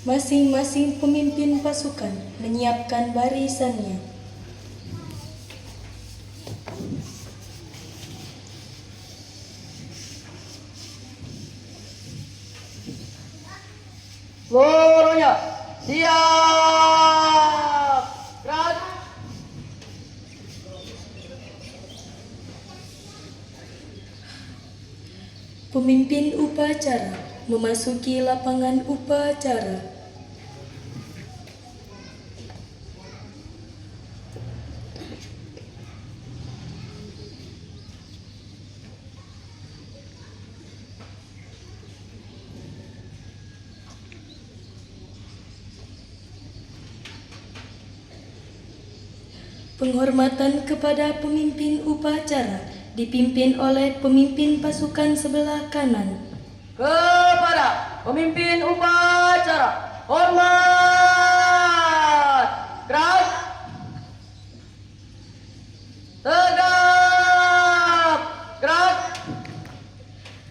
Masing-masing pemimpin pasukan menyiapkan barisannya. Seluruhnya siap. Gerak. Pemimpin upacara memasuki lapangan upacara. Penghormatan kepada pemimpin upacara dipimpin oleh pemimpin pasukan sebelah kanan. Kepada pemimpin upacara, hormat. Gerak. Tegap. Gerak.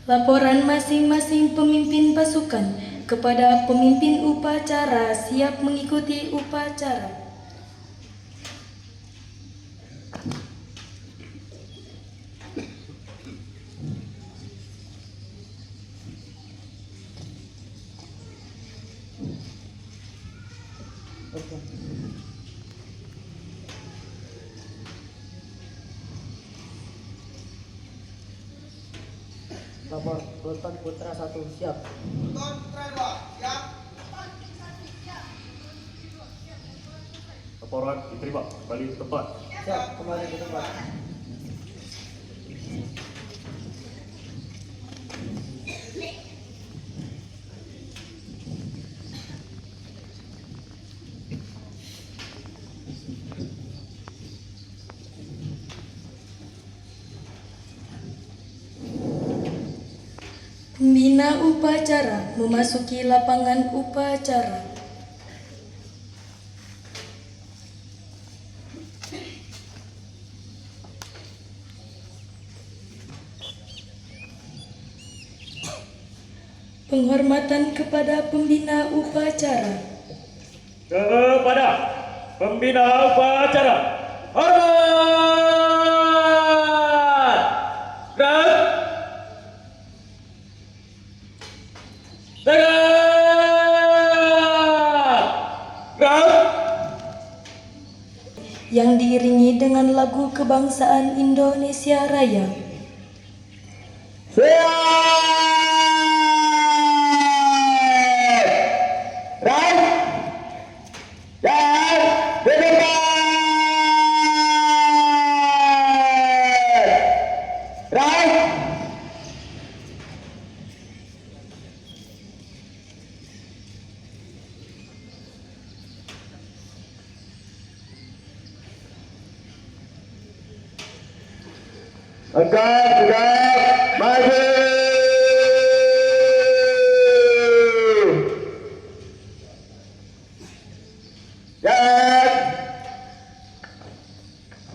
Laporan masing-masing pemimpin pasukan kepada pemimpin upacara siap mengikuti upacara. Lapor Beton Putra 1 siap. Beton Putra 2 siap. Laporan diterima, kembali ke tempat. Siap, kembali ke tempat. Pembina upacara memasuki lapangan upacara. Penghormatan kepada pembina upacara. Kepada pembina upacara, hormat. Gerak. Tegak. Gerak. Yang diiringi dengan lagu kebangsaan Indonesia Raya. Angkat, tegak, maju.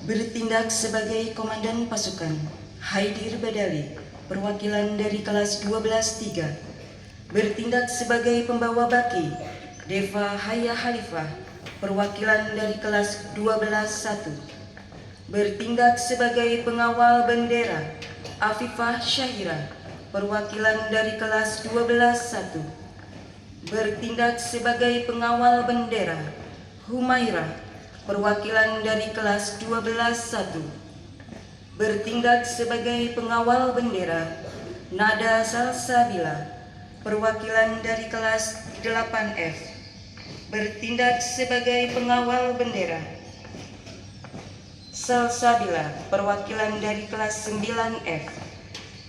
Bertindak sebagai komandan pasukan, Haidir Badali, perwakilan dari kelas 12-3. Bertindak sebagai pembawa baki, Deva Haya Halifah, perwakilan dari kelas 12-1. Bertindak sebagai pengawal bendera, Afifah Syahira, perwakilan dari kelas 12-1. Bertindak sebagai pengawal bendera, Humairah, perwakilan dari kelas 12-1. Bertindak sebagai pengawal bendera, Nada Salsabila, perwakilan dari kelas 8F. Bertindak sebagai pengawal bendera, Salsabila, perwakilan dari kelas 9F.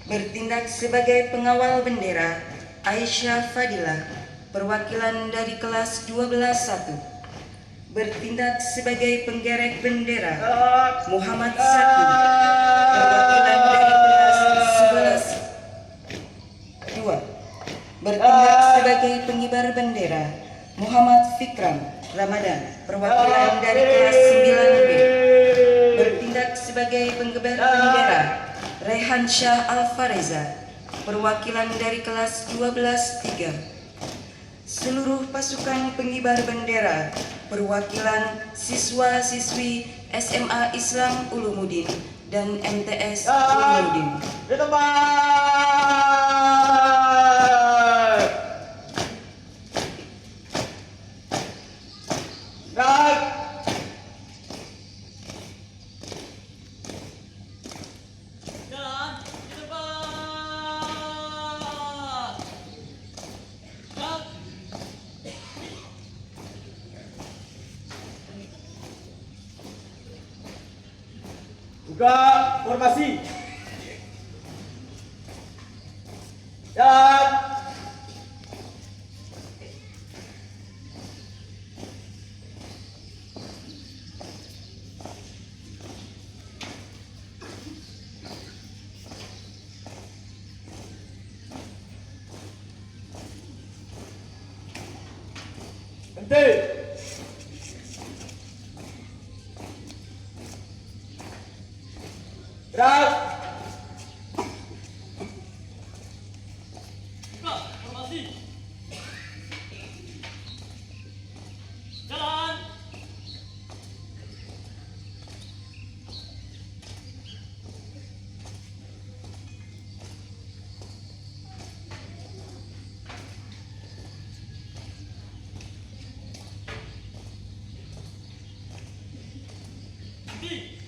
Bertindak sebagai pengawal bendera, Aisyah Fadilah, perwakilan dari kelas 12-1. Bertindak sebagai penggerek bendera, Muhammad Saki, perwakilan dari kelas 11-2. Bertindak sebagai pengibar bendera, Muhammad Fikram Ramadan, perwakilan dari kelas 9B. Bertindak sebagai penggeber bendera, Rehan Syah Alfareza, perwakilan dari kelas 12-3. seluruh pasukan pengibar bendera, perwakilan siswa-siswi SMA Islam Ulumuddin dan MTS Ulumuddin. Di tempat. Gerak. Jalan di depan. Gerak. Buka formasi. Jalan. Henti. Gerak. Buka formasi. Jalan. Henti.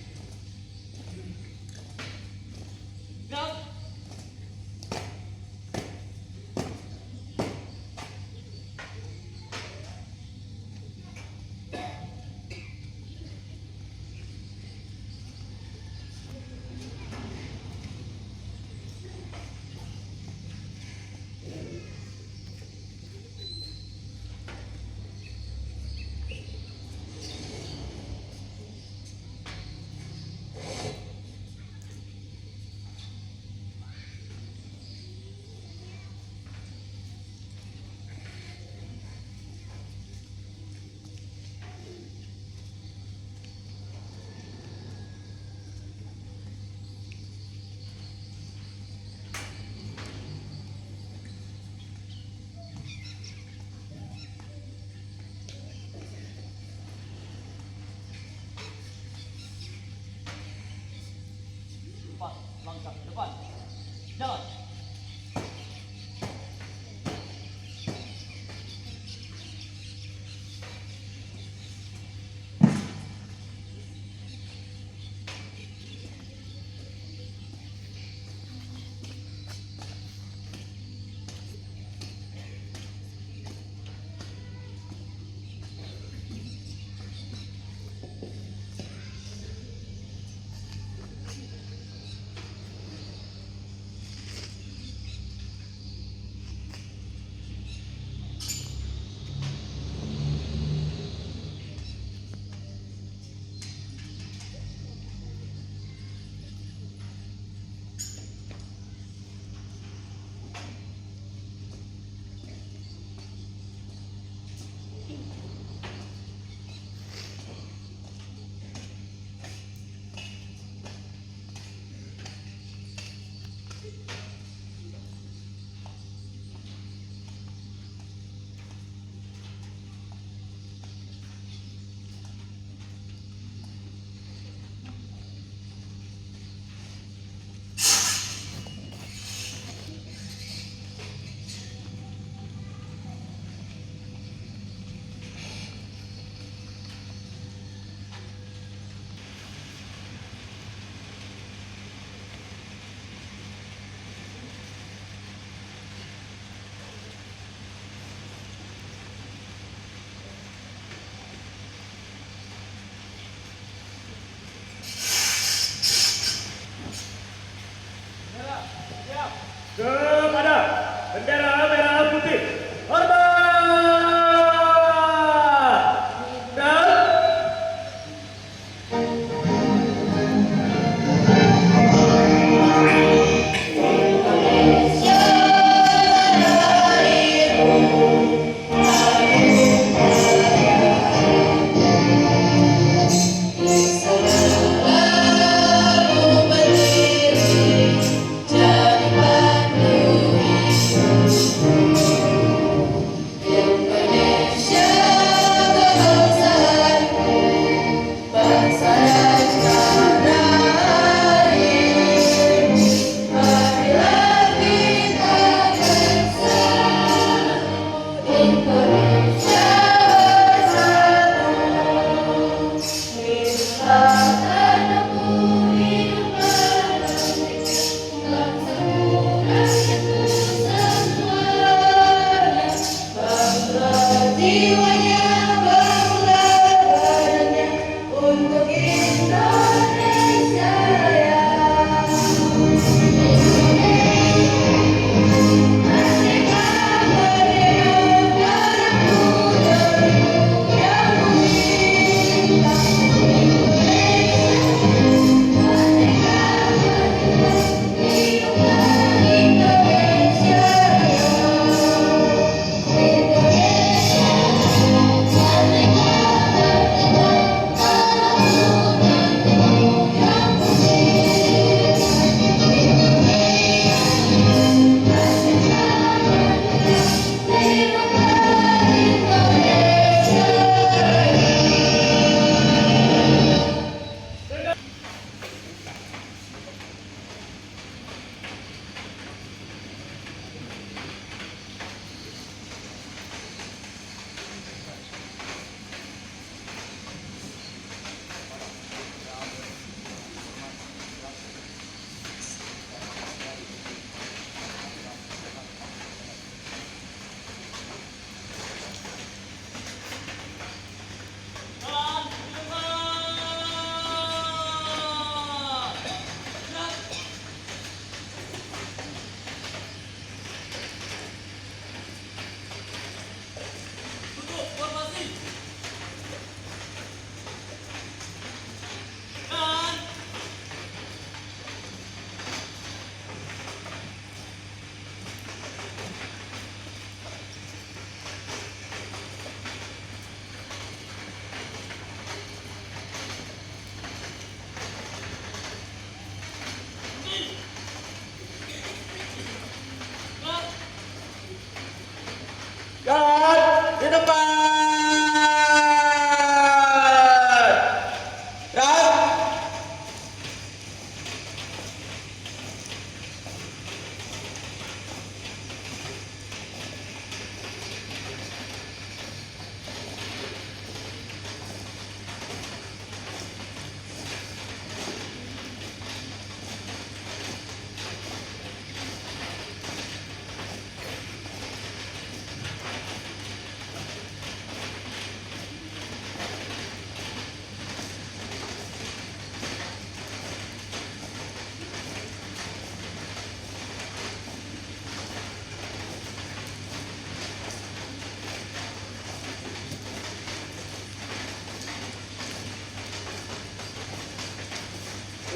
Gerak.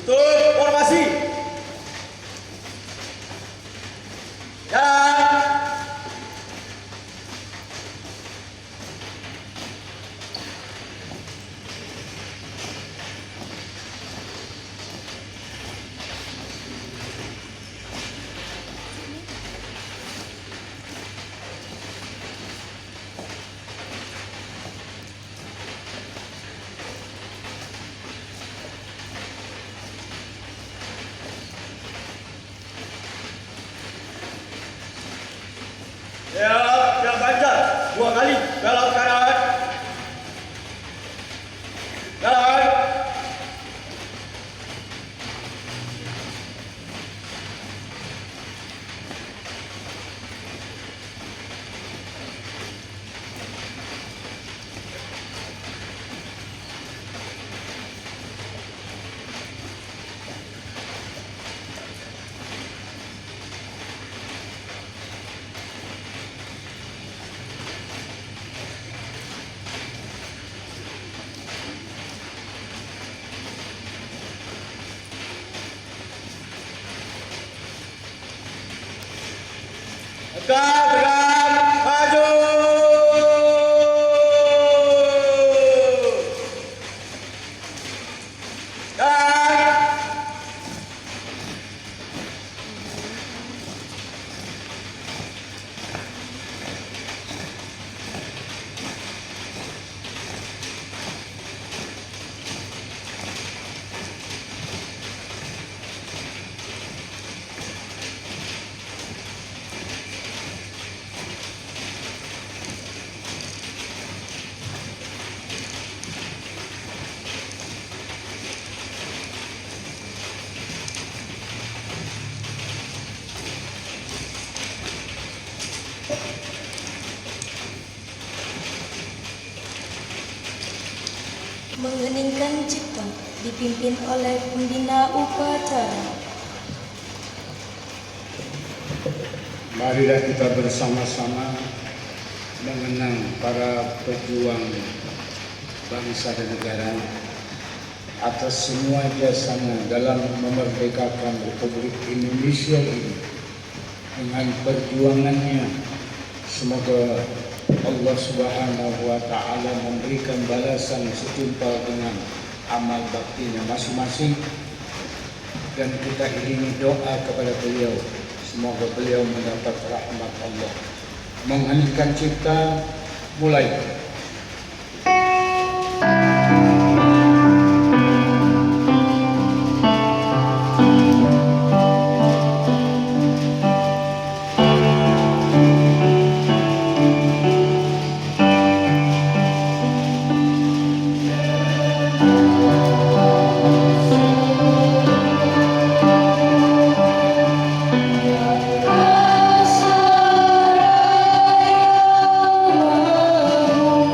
Tutup formasi. Jalan. Ya, yang ganjar 2 kali belok kanan. Jalan. Gerak, maju. Dan Mengheningkan cipta dipimpin oleh pembina upacara. Marilah kita bersama-sama mengenang para pejuang bangsa dan negara atas semua jasanya dalam memerdekakan Republik Indonesia ini. Dengan perjuangannya, semoga Allah Subhanahu wa Ta'ala memberikan balasan setimpal dengan amal baktinya masing-masing, dan kita iringi doa kepada beliau, semoga beliau mendapat rahmat Allah. Mengheningkan cipta, mulai. Assalamualaikum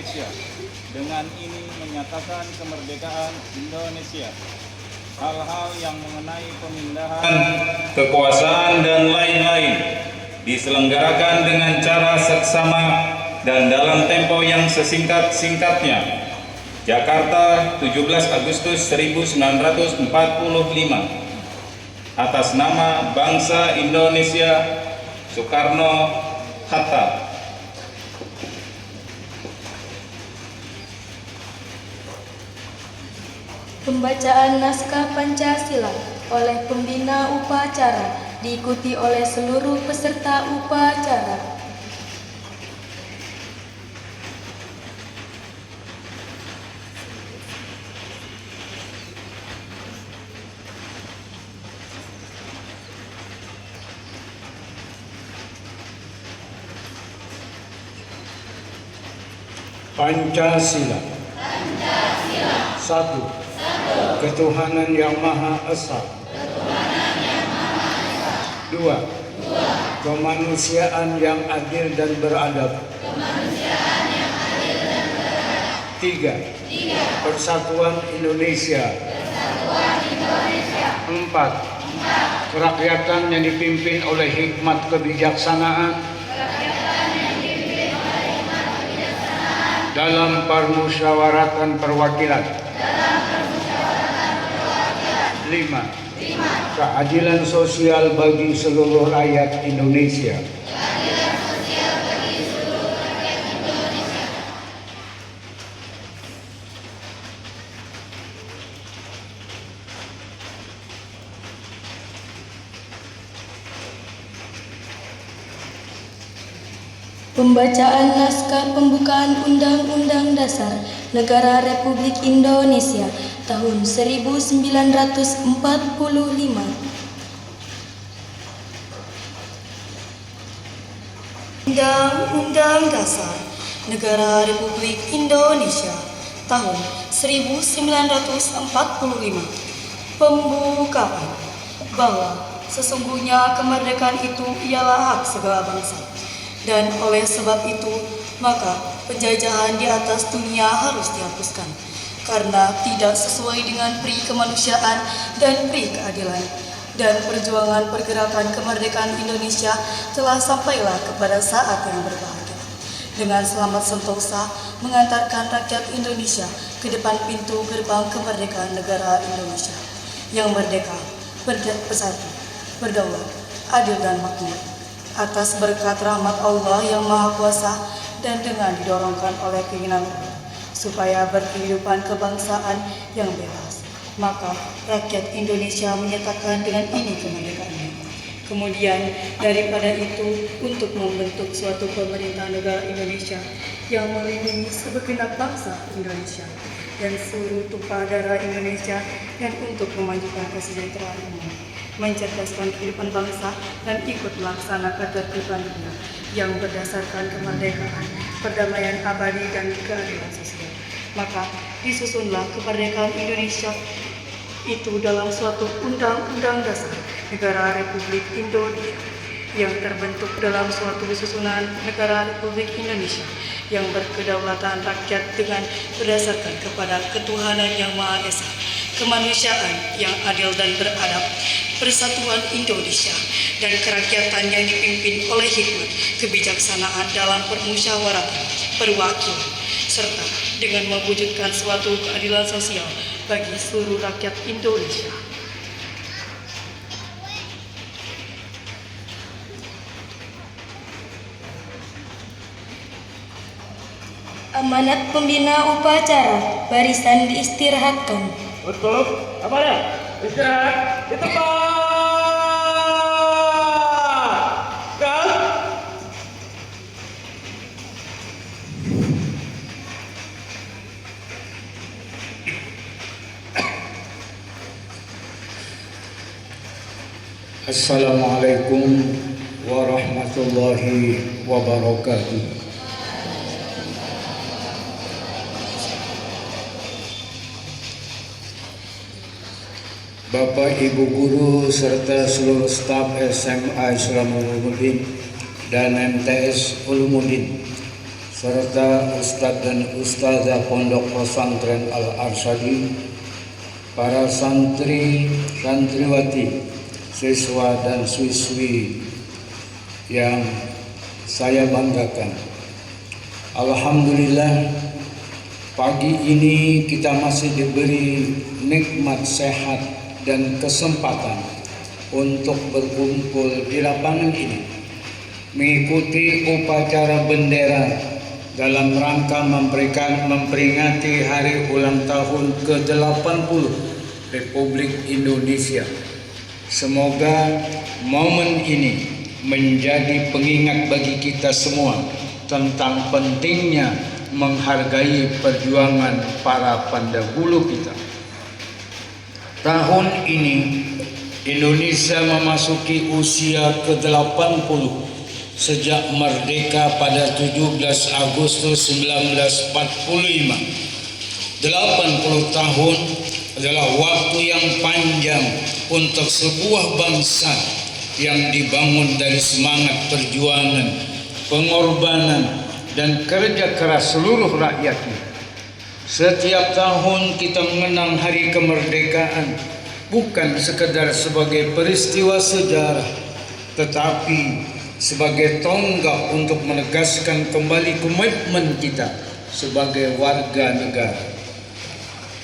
Indonesia. Dengan ini menyatakan kemerdekaan Indonesia. Hal-hal yang mengenai pemindahan kekuasaan dan lain-lain diselenggarakan dengan cara seksama dan dalam tempo yang sesingkat-singkatnya. Jakarta, 17 Agustus 1945. Atas nama bangsa Indonesia, Soekarno-Hatta. Pembacaan naskah Pancasila oleh pembina upacara diikuti oleh seluruh peserta upacara. Pancasila. Satu. Ketuhanan Yang Maha Esa. Dua. Kemanusiaan yang adil dan beradab. Tiga. Persatuan Indonesia. Empat. Kerakyatan yang dipimpin oleh hikmat kebijaksanaan dalam permusyawaratan perwakilan. 5. Keadilan sosial bagi seluruh rakyat Indonesia. Pembacaan naskah pembukaan Undang-Undang Dasar Negara Republik Indonesia tahun 1945. Undang-Undang Dasar Negara Republik Indonesia tahun 1945. Pembukaan bahwa sesungguhnya kemerdekaan itu ialah hak segala bangsa. Dan oleh sebab itu, maka penjajahan di atas dunia harus dihapuskan, karena tidak sesuai dengan pri kemanusiaan dan pri keadilan. Dan perjuangan pergerakan kemerdekaan Indonesia telah sampailah kepada saat yang berbahagia, dengan selamat sentosa mengantarkan rakyat Indonesia ke depan pintu gerbang kemerdekaan negara Indonesia, yang merdeka, bersatu, berdaulat, adil dan makmur. Atas berkat rahmat Allah yang Maha Kuasa dan dengan didorongkan oleh keinginan Allah supaya berkehidupan kebangsaan yang bebas, maka rakyat Indonesia menyatakan dengan ini kemerdekaannya. Kemudian daripada itu, untuk membentuk suatu pemerintah negara Indonesia yang melindungi segenap bangsa Indonesia dan seluruh tumpah darah Indonesia, dan untuk memajukan kesejahteraan umum, mencerdaskan kehidupan bangsa, dan ikut melaksanakan ketertiban dunia yang berdasarkan kemerdekaan, perdamaian abadi, dan keadilan sosial. Maka disusunlah kemerdekaan Indonesia itu dalam suatu Undang-Undang Dasar Negara Republik Indonesia yang terbentuk dalam suatu susunan Negara Republik Indonesia yang berkedaulatan rakyat dengan berdasarkan kepada ketuhanan yang Maha Esa, kemanusiaan yang adil dan beradab, persatuan Indonesia, dan kerakyatan yang dipimpin oleh hikmat kebijaksanaan dalam permusyawaratan perwakilan, serta dengan mewujudkan suatu keadilan sosial bagi seluruh rakyat Indonesia. Amanat pembina upacara, barisan diistirahatkan. Untuk amanat istirahat di tempat. Assalamualaikum warahmatullahi wabarakatuh. Bapak, Ibu guru, serta seluruh staf SMA Islam Ulumuddin dan MTS Ulumuddin, serta Ustadz dan Ustazah Pondok Pesantren Al-Arsyadi, para santri, santriwati, siswa dan siswi yang saya banggakan. Alhamdulillah, pagi ini kita masih diberi nikmat sehat dan kesempatan untuk berkumpul di lapangan ini, mengikuti upacara bendera dalam rangka memperingati hari ulang tahun ke-80 Republik Indonesia. Semoga momen ini menjadi pengingat bagi kita semua tentang pentingnya menghargai perjuangan para pendahulu kita. Tahun ini Indonesia memasuki usia ke-80 sejak merdeka pada 17 Agustus 1945. 80 tahun adalah waktu yang panjang untuk sebuah bangsa yang dibangun dari semangat perjuangan, pengorbanan, dan kerja keras seluruh rakyatnya. Setiap tahun kita mengenang hari kemerdekaan bukan sekedar sebagai peristiwa sejarah, tetapi sebagai tonggak untuk menegaskan kembali komitmen kita sebagai warga negara.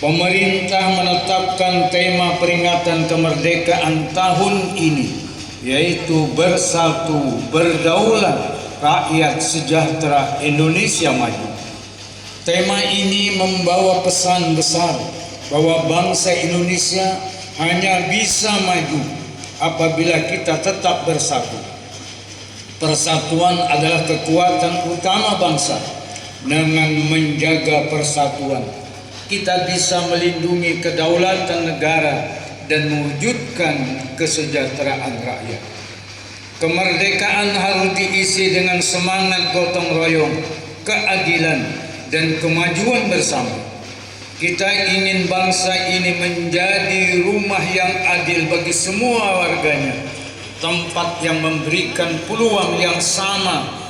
Pemerintah menetapkan tema peringatan kemerdekaan tahun ini, yaitu Bersatu, Berdaulat, Rakyat Sejahtera, Indonesia Maju. Tema ini membawa pesan besar bahwa bangsa Indonesia hanya bisa maju apabila kita tetap bersatu. Persatuan adalah kekuatan utama bangsa. Dengan menjaga persatuan, kita bisa melindungi kedaulatan negara dan mewujudkan kesejahteraan rakyat. Kemerdekaan harus diisi dengan semangat gotong royong, keadilan, dan kemajuan bersama. Kita ingin bangsa ini menjadi rumah yang adil bagi semua warganya, tempat yang memberikan peluang yang sama